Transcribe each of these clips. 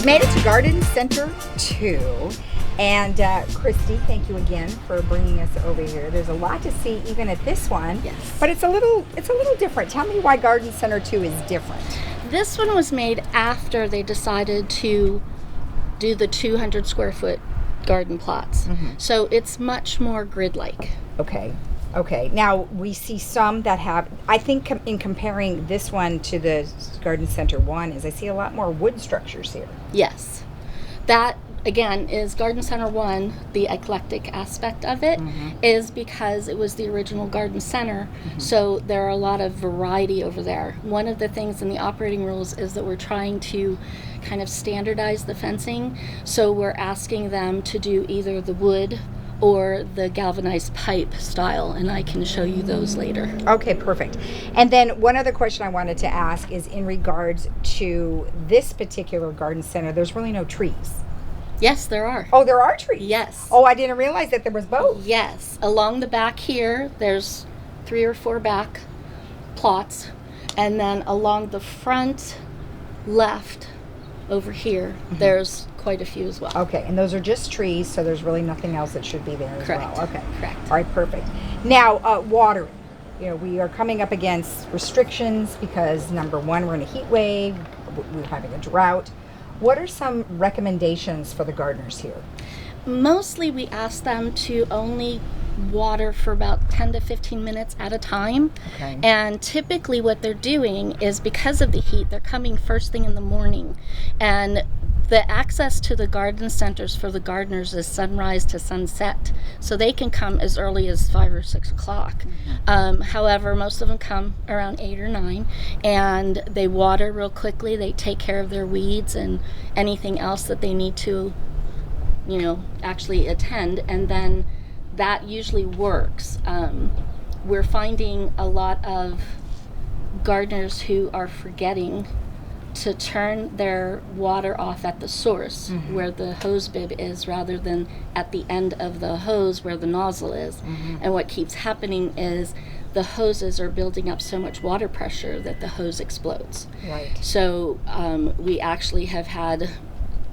made it to Garden Center 2. And Christy, thank you again for bringing us over here. There's a lot to see even at this one. Yes. But it's a little different. Tell me why Garden Center 2 is different. This one was made after they decided to do the 200 square foot garden plots. Mm-hmm. So it's much more grid-like. Okay. Now, we see some that have, I think in comparing this one to the Garden Center 1, is I see a lot more wood structures here. Yes. That, again, is Garden Center 1, the eclectic aspect of it, is because it was the original garden center, so there are a lot of variety over there. One of the things in the operating rules is that we're trying to kind of standardize the fencing, so we're asking them to do either the wood or the galvanized pipe style, and I can show you those later. Okay, perfect. And then one other question I wanted to ask is in regards to this particular garden center, there's really no trees. Yes, there are. Oh, there are trees? Yes. Oh, I didn't realize that there was both. Yes. Along the back here, there's 3 or 4 back plots, and then along the front left over here, there's quite a few as well. Okay, and those are just trees, so there's really nothing else that should be there as Correct. well. Okay. Correct. All right, perfect. Now, watering. You know, we are coming up against restrictions because, number one, we're in a heat wave, we're having a drought. What are some recommendations for the gardeners here? Mostly we ask them to only water for about 10 to 15 minutes at a time. Okay. And typically what they're doing is, because of the heat, they're coming first thing in the morning. And the access to the garden centers for the gardeners is sunrise to sunset. So they can come as early as 5 or 6 o'clock. However, most of them come around 8 or 9, and they water real quickly. They take care of their weeds and anything else that they need to, actually attend. And then that usually works. We're finding a lot of gardeners who are forgetting to turn their water off at the source where the hose bib is, rather than at the end of the hose where the nozzle is. And what keeps happening is the hoses are building up so much water pressure that the hose explodes. Right. So we actually have had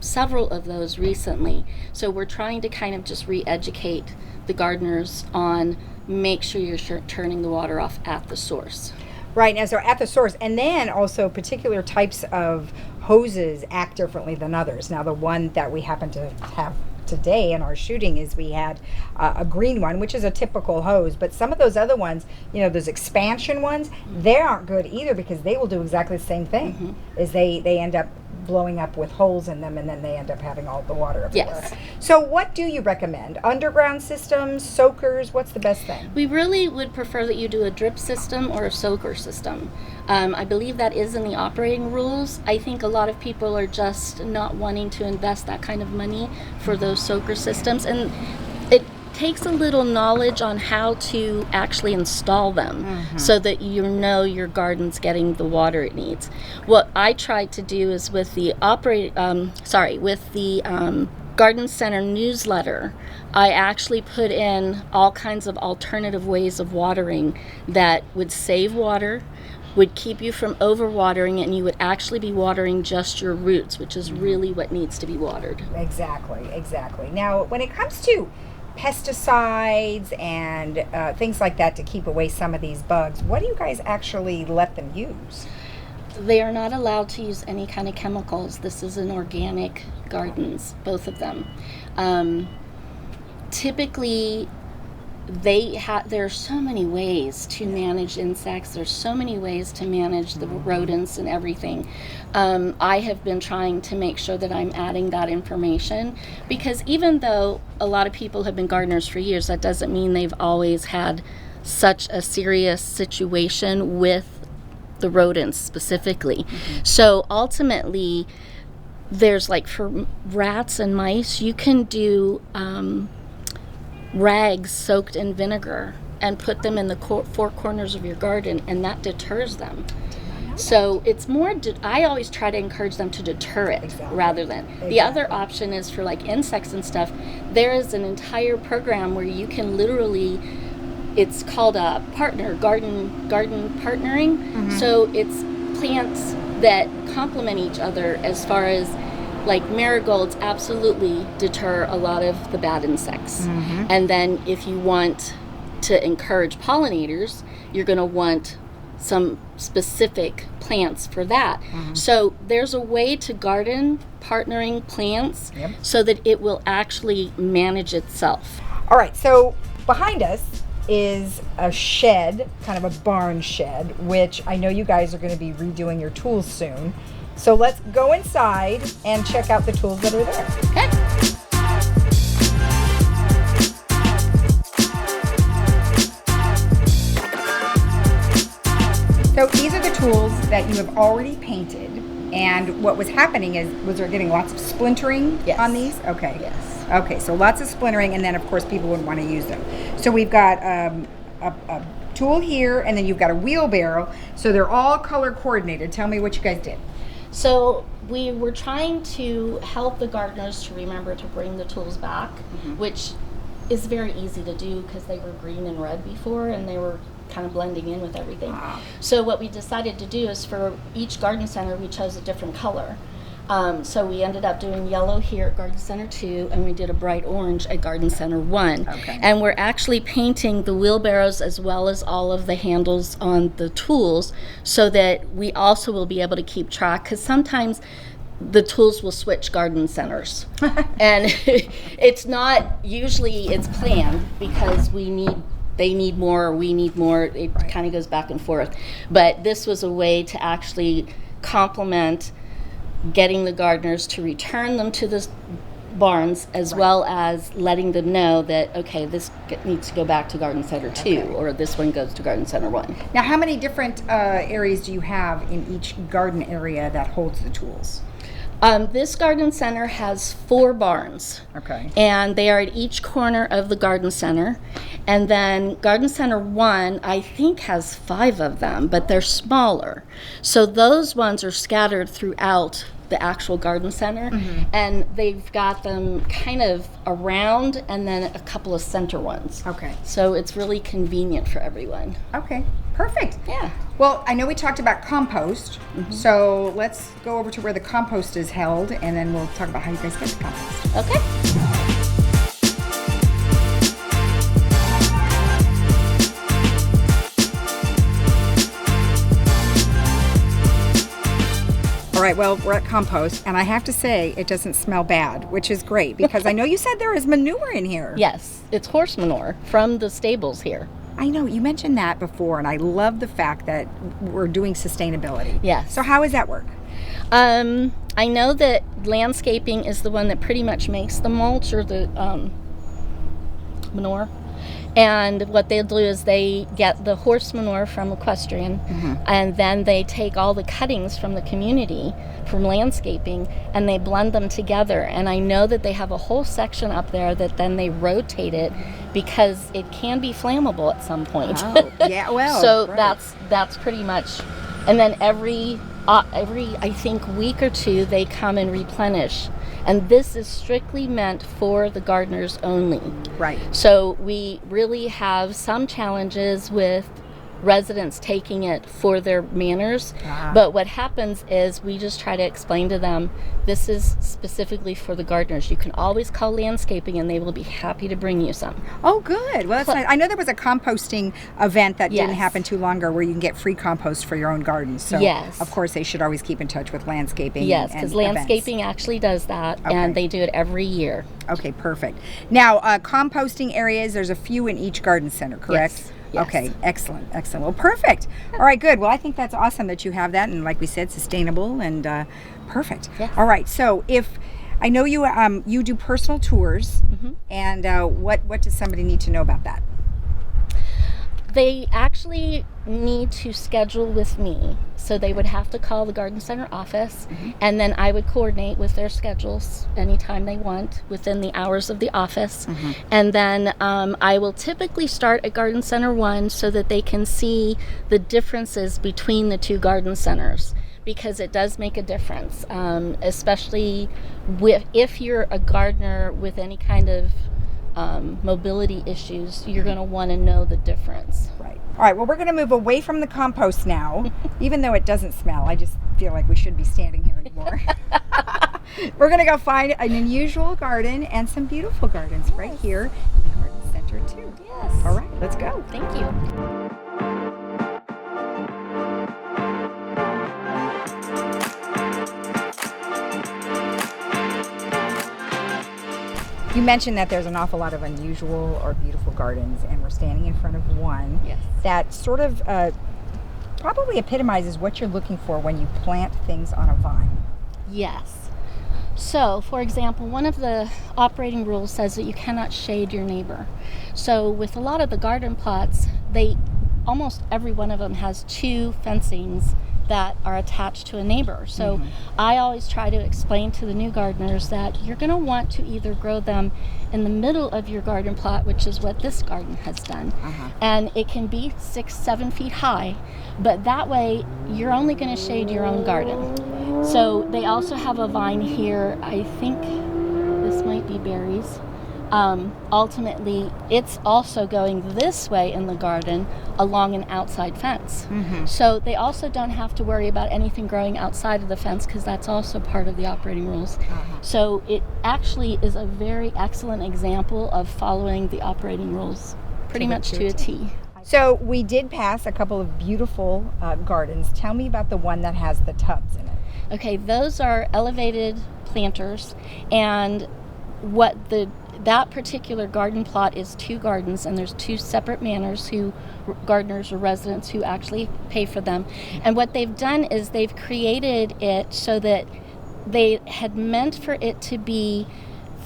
several of those recently. So we're trying to kind of just re-educate the gardeners on make sure you're turning the water off at the source. Right, and so at the source, and then also particular types of hoses act differently than others. Now, the one that we happen to have today in our shooting is we had a green one, which is a typical hose, but some of those other ones, those expansion ones, they aren't good either, because they will do exactly the same thing. Is they end up blowing up with holes in them, and then they end up having all the water everywhere. Yes. So what do you recommend? Underground systems, soakers, what's the best thing? We really would prefer that you do a drip system or a soaker system. I believe that is in the operating rules. I think a lot of people are just not wanting to invest that kind of money for those soaker systems, and it takes a little knowledge on how to actually install them so that your garden's getting the water it needs. What I tried to do is with the Garden Center newsletter, I actually put in all kinds of alternative ways of watering that would save water, would keep you from overwatering, and you would actually be watering just your roots, which is really what needs to be watered. Exactly. Now, when it comes to pesticides and things like that to keep away some of these bugs, what do you guys actually let them use? They are not allowed to use any kind of chemicals. This is an organic gardens, both of them. Typically, there are so many ways to manage insects. There's so many ways to manage the rodents and everything. I have been trying to make sure that I'm adding that information, because even though a lot of people have been gardeners for years, that doesn't mean they've always had such a serious situation with the rodents specifically. So ultimately, there's for rats and mice, you can do rags soaked in vinegar and put them in the 4 corners of your garden, and that deters them. So it's more, I always try to encourage them to deter it rather than. The other option is for insects and stuff. There is an entire program where you can literally, it's called a garden partnering. So it's plants that complement each other as far as like marigolds absolutely deter a lot of the bad insects. And then if you want to encourage pollinators, you're going to want some specific plants for that. So there's a way to garden partnering plants so that it will actually manage itself. All right, so behind us is a shed, kind of a barn shed, which I know you guys are going to be redoing your tools soon. So let's go inside and check out the tools that are there. Okay. So these are the tools that you have already painted, and what was happening was there getting lots of splintering on these? Okay. Yes. Okay, so lots of splintering, and then of course people wouldn't want to use them. So we've got a tool here, and then you've got a wheelbarrow. So they're all color coordinated. Tell me what you guys did. So we were trying to help the gardeners to remember to bring the tools back, which is very easy to do because they were green and red before, and they were kind of blending in with everything. So what we decided to do is for each garden center we chose a different color. So we ended up doing yellow here at Garden Center 2, and we did a bright orange at Garden Center 1. Okay. And we're actually painting the wheelbarrows as well as all of the handles on the tools so that we also will be able to keep track, because sometimes the tools will switch garden centers. And it's not, usually it's planned because they need more, or we need more. It kind of goes back and forth. But this was a way to actually complement getting the gardeners to return them to the barns, as well as letting them know that, okay, this needs to go back to Garden Center 2, or this one goes to Garden Center 1. Now, how many different areas do you have in each garden area that holds the tools? This garden center has 4 barns. Okay. And they are at each corner of the garden center. And then Garden Center 1, I think, has 5 of them, but they're smaller. So those ones are scattered throughout the actual garden center. And they've got them kind of around, and then a couple of center ones. Okay. So it's really convenient for everyone. Okay. Perfect. Yeah. Well, I know we talked about compost, so let's go over to where the compost is held, and then we'll talk about how you guys get the compost. Okay. All right, well, we're at compost, and I have to say it doesn't smell bad, which is great, because I know you said there is manure in here. Yes, it's horse manure from the stables here. I know, you mentioned that before, and I love the fact that we're doing sustainability. Yes. So how does that work? I know that landscaping is the one that pretty much makes the mulch or the manure. And what they'll do is they get the horse manure from equestrian, and then they take all the cuttings from the community, from landscaping, and they blend them together. And I know that they have a whole section up there that then they rotate it, because it can be flammable at some point. Oh, yeah, well. So right. that's pretty much. And then every I think week or 2 they come and replenish. And this is strictly meant for the gardeners only. Right. So we really have some challenges with residents taking it for their manners. But what happens is we just try to explain to them, this is specifically for the gardeners. You can always call landscaping and they will be happy to bring you some. Oh, good. Well, that's nice. I know there was a composting event that didn't Yes. happen too long ago where you can get free compost for your own garden. So, Yes. of course, they should always keep in touch with landscaping. Yes, and because events. landscaping actually does that, Okay. and they do it every year. Okay, perfect. Now, composting areas, there's a few in each garden center, correct? Yes. Okay, excellent, excellent. Well, perfect. All right, good. Well, I think that's awesome that you have that, and like we said, sustainable and perfect. Yes. All right, so if I know you you do personal tours, and what does somebody need to know about that? They actually need to schedule with me. So they would have to call the garden center office, and then I would coordinate with their schedules anytime they want within the hours of the office. And then I will typically start at Garden Center 1 so that they can see the differences between the 2 garden centers, because it does make a difference, especially if you're a gardener with any kind of mobility issues. You're going to want to know the difference. Right. All right, well, we're going to move away from the compost now. Even though it doesn't smell, I just feel like we shouldn't be standing here anymore. We're going to go find an unusual garden and some beautiful gardens right here in the garden center too. Yes. All right, let's go. Thank you. You mentioned that there's an awful lot of unusual or beautiful gardens, and we're standing in front of one Yes. that sort of probably epitomizes what you're looking for when you plant things on a vine. Yes. So, for example, one of the operating rules says that you cannot shade your neighbor. So with a lot of the garden plots, almost every one of them has 2 fencings that are attached to a neighbor. So I always try to explain to the new gardeners that you're going to want to either grow them in the middle of your garden plot, which is what this garden has done. And it can be 6-7 feet high, but that way you're only going to shade your own garden. So they also have a vine here. I think this might be berries. Ultimately, it's also going this way in the garden along an outside fence. So they also don't have to worry about anything growing outside of the fence, because that's also part of the operating rules. So it actually is a very excellent example of following the operating rules pretty much to a T. So we did pass a couple of beautiful gardens. Tell me about the one that has the tubs in it. Okay, those are elevated planters, and that particular garden plot is 2 gardens, and there's 2 separate gardeners or residents who actually pay for them. And what they've done is they've created it so that they had meant for it to be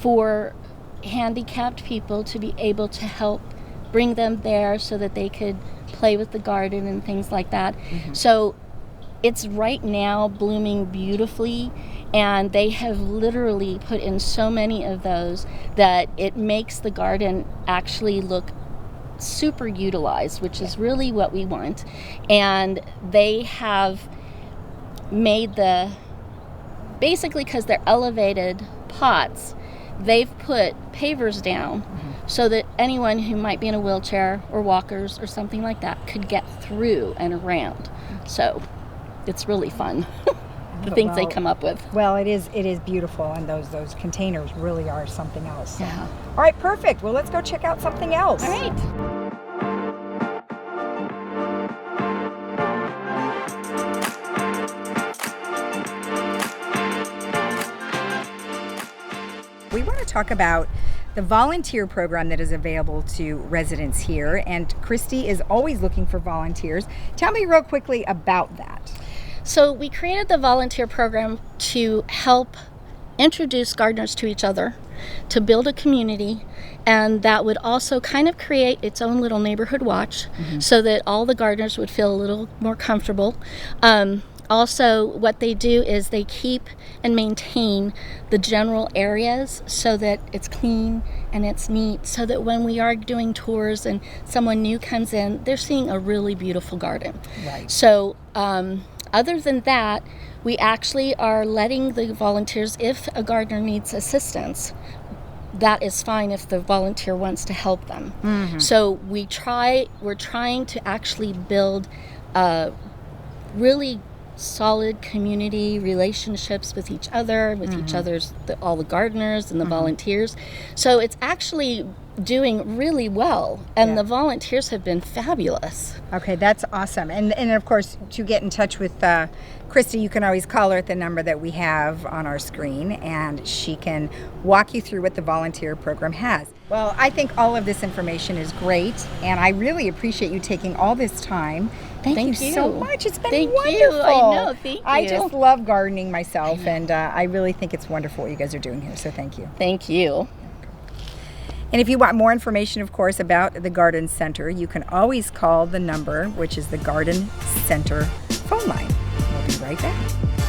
for handicapped people to be able to help bring them there so that they could play with the garden and things like that. So it's right now blooming beautifully, and they have literally put in so many of those that it makes the garden actually look super utilized, which is really what we want. And they have made basically, because they're elevated pots, they've put pavers down so that anyone who might be in a wheelchair or walkers or something like that could get through and around. So it's really fun. The things they come up with. Well, it is beautiful, and those containers really are something else. Yeah. All right, perfect. Well, let's go check out something else. All right. We want to talk about the volunteer program that is available to residents here, and Christy is always looking for volunteers. Tell me real quickly about that. So we created the volunteer program to help introduce gardeners to each other, to build a community, and that would also kind of create its own little neighborhood watch so that all the gardeners would feel a little more comfortable. Also, what they do is they keep and maintain the general areas so that it's clean and it's neat, so that when we are doing tours and someone new comes in, they're seeing a really beautiful garden. Right. So other than that, we actually are letting the volunteers, if a gardener needs assistance, that is fine if the volunteer wants to help them. So we're trying to actually build really solid community relationships with each other, with each other's, all the gardeners and the volunteers. So it's actually doing really well, and the volunteers have been fabulous. Okay, that's awesome. And of course, to get in touch with Christy, you can always call her at the number that we have on our screen, and she can walk you through what the volunteer program has. Well, I think all of this information is great, and I really appreciate you taking all this time. Thank you so much. It's been wonderful. You. I know. Thank you. I just love gardening myself, and I really think it's wonderful what you guys are doing here, so thank you. Thank you. And if you want more information, of course, about the Garden Center, you can always call the number, which is the Garden Center phone line. We'll be right back.